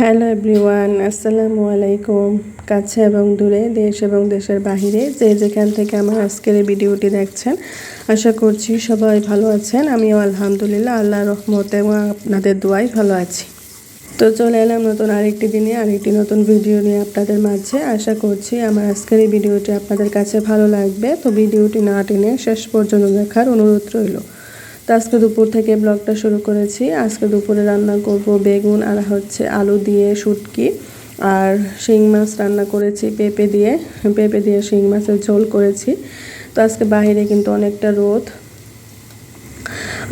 Hello everyone, আসসালামু আলাইকুম। কাছে এবং দূরে, দেশ এবং দেশের বাহিরে যে যেখান থেকে আমার আজকের এই ভিডিওটি দেখছেন, আশা করছি সবাই ভালো আছেন। আমিও আলহামদুলিল্লাহ আল্লাহর রহমতে এবং আপনাদের দোয়ায় ভালো আছি। তো চলে এলাম নতুন আরেকটি দিনে আরেকটি নতুন ভিডিও নিয়ে আপনাদের মাঝে। আশা করছি আমার আজকের এই ভিডিওটি আপনাদের কাছে ভালো লাগবে। তো ভিডিওটি না টেনে শেষ পর্যন্ত দেখার অনুরোধ রইল। তো আজকে দুপুর থেকে ব্লগটা শুরু করেছি। আজকে দুপুরে রান্না করব বেগুন আর আলু দিয়ে শুটকি, আর শিং মাছ রান্না করেছি পেঁপে দিয়ে শিং মাছের ঝোল করেছি। তো আজকে বাইরে কিন্তু অনেকটা রোদ,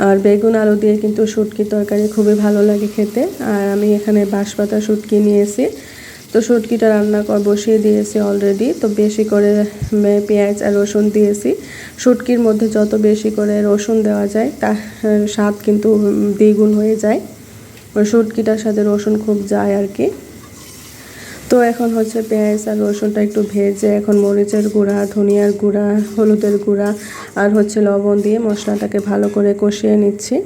আর বেগুন আলু দিয়ে কিন্তু শুটকি তরকারি খুবই ভালো লাগে খেতে। আর আমি এখানে বাঁশপাতা শুটকি নিয়েছি। তো শুটকিটা রান্না বসিয়ে দিয়েছি অলরেডি। তো বেশি করে পেঁয়াজ আর রসুন দিয়েছি। শুটকির মধ্যে যত বেশি করে রসুন দেওয়া যায় তার স্বাদ কিন্তু দ্বিগুণ হয়ে যায়। ওই শুটকিটার সাথে রসুন খুব যায় আর কি। তো এখন পেঁয়াজ আর রসুনটা একটু ভেজে এখন মরিচের গুঁড়া, ধনিয়ার গুঁড়া, হলুদের গুঁড়া আর লবণ দিয়ে মশলাটাকে ভালো করে কষিয়ে নিচ্ছি।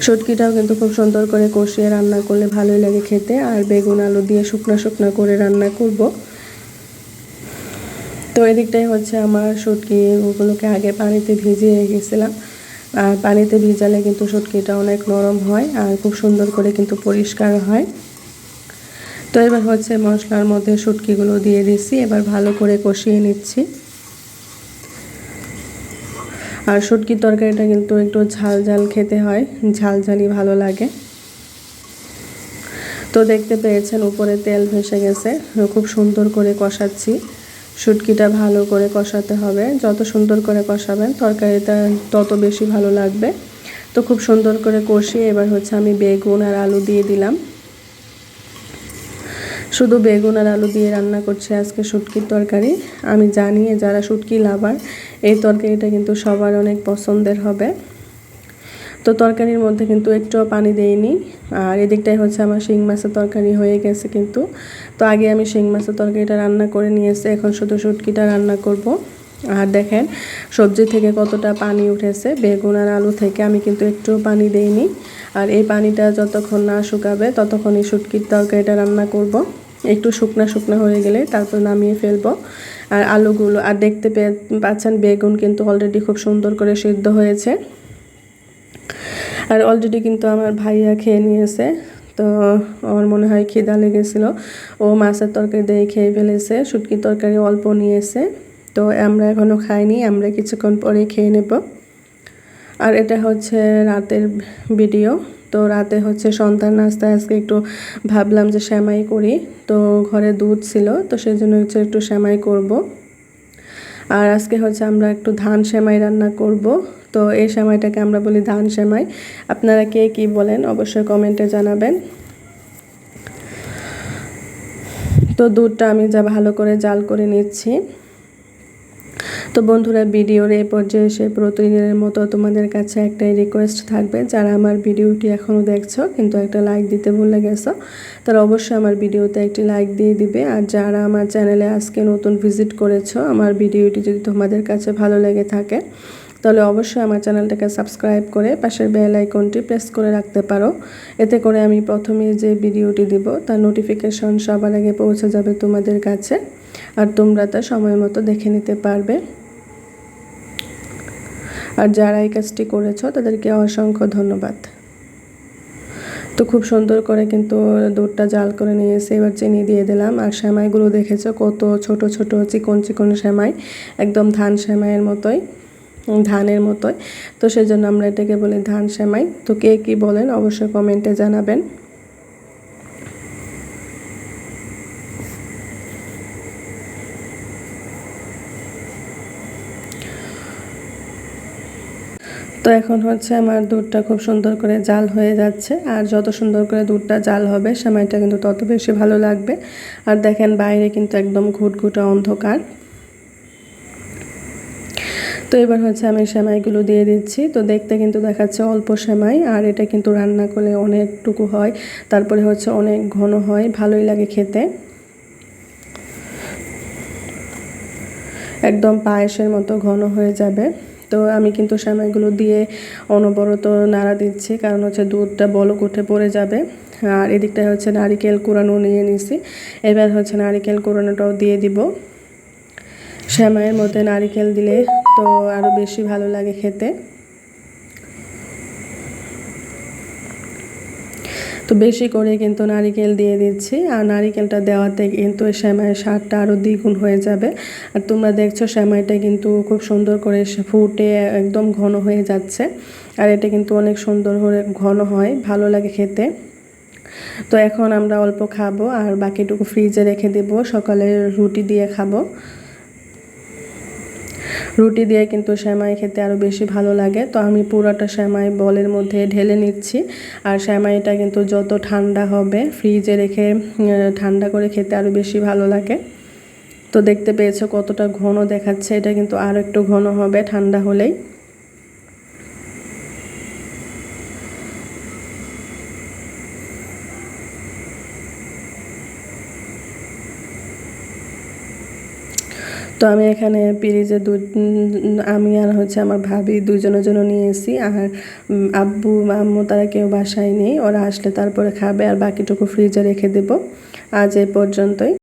শুটকিটাও কিন্তু খুব সুন্দর করে কষিয়ে রান্না করলে ভালোই লাগে খেতে। আর বেগুন আলু দিয়ে শুকনো করে রান্না করব। তো এদিকটাই আমার শুটকিগুলোকে আগে পানিতে ভিজিয়ে রেখেছিলাম। আর পানিতে ভিজালে কিন্তু শুটকিটা অনেক নরম হয় আর খুব সুন্দর করে কিন্তু পরিষ্কার হয়। তো এবার মশলার মধ্যে শুটকিগুলো দিয়ে দিচ্ছি। এবার ভালো করে কষিয়ে নিচ্ছি। আর শুটকির তরকারিটা কিন্তু একটু ঝাল খেতে হয়, ঝালই ভালো লাগে। তো দেখতে পেয়েছেন উপরে তেল ভেসে গেছে। খুব সুন্দর করে কষাচ্ছি। শুটকিটা ভালো করে কষাতে হবে, যত সুন্দর করে কষাবেন তরকারিটা তত বেশি ভালো লাগবে। তো খুব সুন্দর করে কষিয়ে এবার আমি বেগুন আর আলু দিয়ে দিলাম। শুধু বেগুন আর আলু দিয়ে রান্না করছি আজকে শুটকির তরকারি। আমি জানি যারা শুটকি লাভার এই তরকারিটা কিন্তু সবার অনেক পছন্দের হবে। তো তরকারির মধ্যে কিন্তু একটুও পানি দেইনি। আর এদিকটাই আমার শিং মাছের তরকারি হয়ে গেছে কিন্তু। তো আগে আমি শিং মাছের তরকারিটা রান্না করে নিয়েছি, এখন শুধু শুটকিটা রান্না করব। আর দেখেন সবজি থেকে কতটা পানি উঠেছে, বেগুন আর আলু থেকে আমি কিন্তু একটুও পানি দেইনি। আর এই পানিটা যতক্ষণ না শুকাবে ততক্ষণ এই শুটকির তরকারিটা রান্না করব। একটু শুকনা হয়ে গেলে তারপর নামিয়ে ফেলবো। আর আলুগুলো আর দেখতে পাচ্ছেন বেগুন কিন্তু অলরেডি খুব সুন্দর করে সিদ্ধ হয়েছে। আর অলরেডি কিন্তু আমার ভাইয়া খেয়ে নিয়েছে। তো আমার মনে হয় খিদা লেগেছিল, ও মাছের তরকারি দিয়ে খেয়ে ফেলেছে, শুটকির তরকারি অল্প নিয়েছে। তো আমরা এখনও খাইনি, আমরা কিছুক্ষণ পরে খেয়ে নেব। আর এটা রাতের ভিডিও। তো রাতে সন্ধ্যার নাস্তায় আজকে একটু ভাবলাম যে সেমাই করি। তো ঘরে দুধ ছিল, তো সেই জন্য একটু সেমাই করব। আর আজকে আমরা একটু ধান সেমাই রান্না করব। তো এই সেমাইটাকে আমরা বলি ধান সেমাই। আপনারা কে কী বলেন অবশ্যই কমেন্টে জানাবেন। তো দুধটা আমি ভালো করে জাল করে নিচ্ছি। তো বন্ধুরা, ভিডিওর এই পর্যায়ে এসে প্রতিদিনের মতো তোমাদের কাছে একটাই রিকোয়েস্ট থাকবে, যারা আমার ভিডিওটি এখনও দেখছো কিন্তু একটা লাইক দিতে ভুলে গেছো, তারা অবশ্যই আমার ভিডিওতে একটি লাইক দিয়ে দিবে। আর যারা আমার চ্যানেলে আজকে নতুন ভিজিট করেছো, আমার ভিডিওটি যদি তোমাদের কাছে ভালো লেগে থাকে তাহলে অবশ্যই আমার চ্যানেলটাকে সাবস্ক্রাইব করে পাশের বেল আইকনটি প্রেস করে রাখতে পারো। এতে করে আমি প্রথমে যে ভিডিওটি দিব তার নোটিফিকেশন সবার আগে পৌঁছে যাবে তোমাদের কাছে, আর তোমরা তা সময় মতো দেখে নিতে পারবে। আর যারা এই কাজটি করেছো তাদেরকে অসংখ্য ধন্যবাদ। তো খুব সুন্দর করে কিন্তু দুধটা জাল করে নিয়েছি। এবার চিনি দিয়ে দিলাম। আর সেমাইগুলো দেখেছো কত ছোট চিকন সেমাই, একদম ধান সেমাইয়ের মতোই, ধানের মতোই। তো সেই জন্য আমরা এটাকে বলি ধান সেমাই। তো কে কী বলেন অবশ্যই কমেন্টে জানাবেন। তো এখন আমার দুধটা খুব সুন্দর করে জাল হয়ে যাচ্ছে। আর যত সুন্দর করে দুধটা জাল হবে সেমাইটা কিন্তু তত বেশি ভালো লাগবে। আর দেখেন বাইরে কিন্তু একদম ঘুটঘুটে অন্ধকার। তো এবার আমি সেমাইগুলো দিয়ে দিচ্ছি। তো দেখতে কিন্তু দেখাচ্ছে অল্প সেমাই, আর এটা কিন্তু রান্না করলে অনেকটুকু হয়, তারপরে অনেক ঘন হয়, ভালোই লাগে খেতে, একদম পায়েসের মতো ঘন হয়ে যাবে। তো আমি কিন্তু সেমাইগুলো দিয়ে অনবরত নাড়া দিচ্ছি, কারণ দুধটা বলক উঠে পড়ে যাবে। আর এদিকটায় হচ্ছে নারিকেল কুড়ানো নিয়ে নিছি। এবার হচ্ছে নারিকেল কুড়ানোটাও দিয়ে দিব। সেমাইয়ের মধ্যে নারিকেল দিলে তো আরও বেশি ভালো লাগে খেতে। তো বেশি করে কিন্তু নারিকেল দিয়ে দিচ্ছি, আর নারিকেলটা দেওয়াতে কিন্তু সেমাইয়ের স্বাদটা আরও দ্বিগুণ হয়ে যাবে। আর তোমরা দেখছো সেমাইটা কিন্তু খুব সুন্দর করে ফুটে একদম ঘন হয়ে যাচ্ছে, আর এটা কিন্তু অনেক সুন্দর করে ঘন হয়, ভালো লাগে খেতে। তো এখন আমরা অল্প খাবো আর বাকিটুকু ফ্রিজে রেখে দেব, সকালে রুটি দিয়ে খাবো। রুটি দিয়ে কিন্তু সেমাই খেতে আরও বেশি ভালো লাগে। তো আমি পুরোটা সেমাই বলের মধ্যে ঢেলে নিচ্ছি। আর সেমাইটা কিন্তু যত ঠান্ডা হবে ফ্রিজে রেখে ঠান্ডা করে খেতে আরও বেশি ভালো লাগে। তো দেখতে পেয়েছো কতটা ঘন দেখাচ্ছে, এটা কিন্তু আরও একটু ঘন হবে ঠান্ডা হলেই। তো আমি এখানে পিরিজে আমি আর হচ্ছে আমার ভাবি দুজনের জন্য নিয়ে এসেছি। আর আব্বু আম্মু তারা কেউ বাসায় নেই, ওরা আসলে তারপরে খাবে, আর বাকিটুকু ফ্রিজে রেখে দেব। আজ এই পর্যন্তই।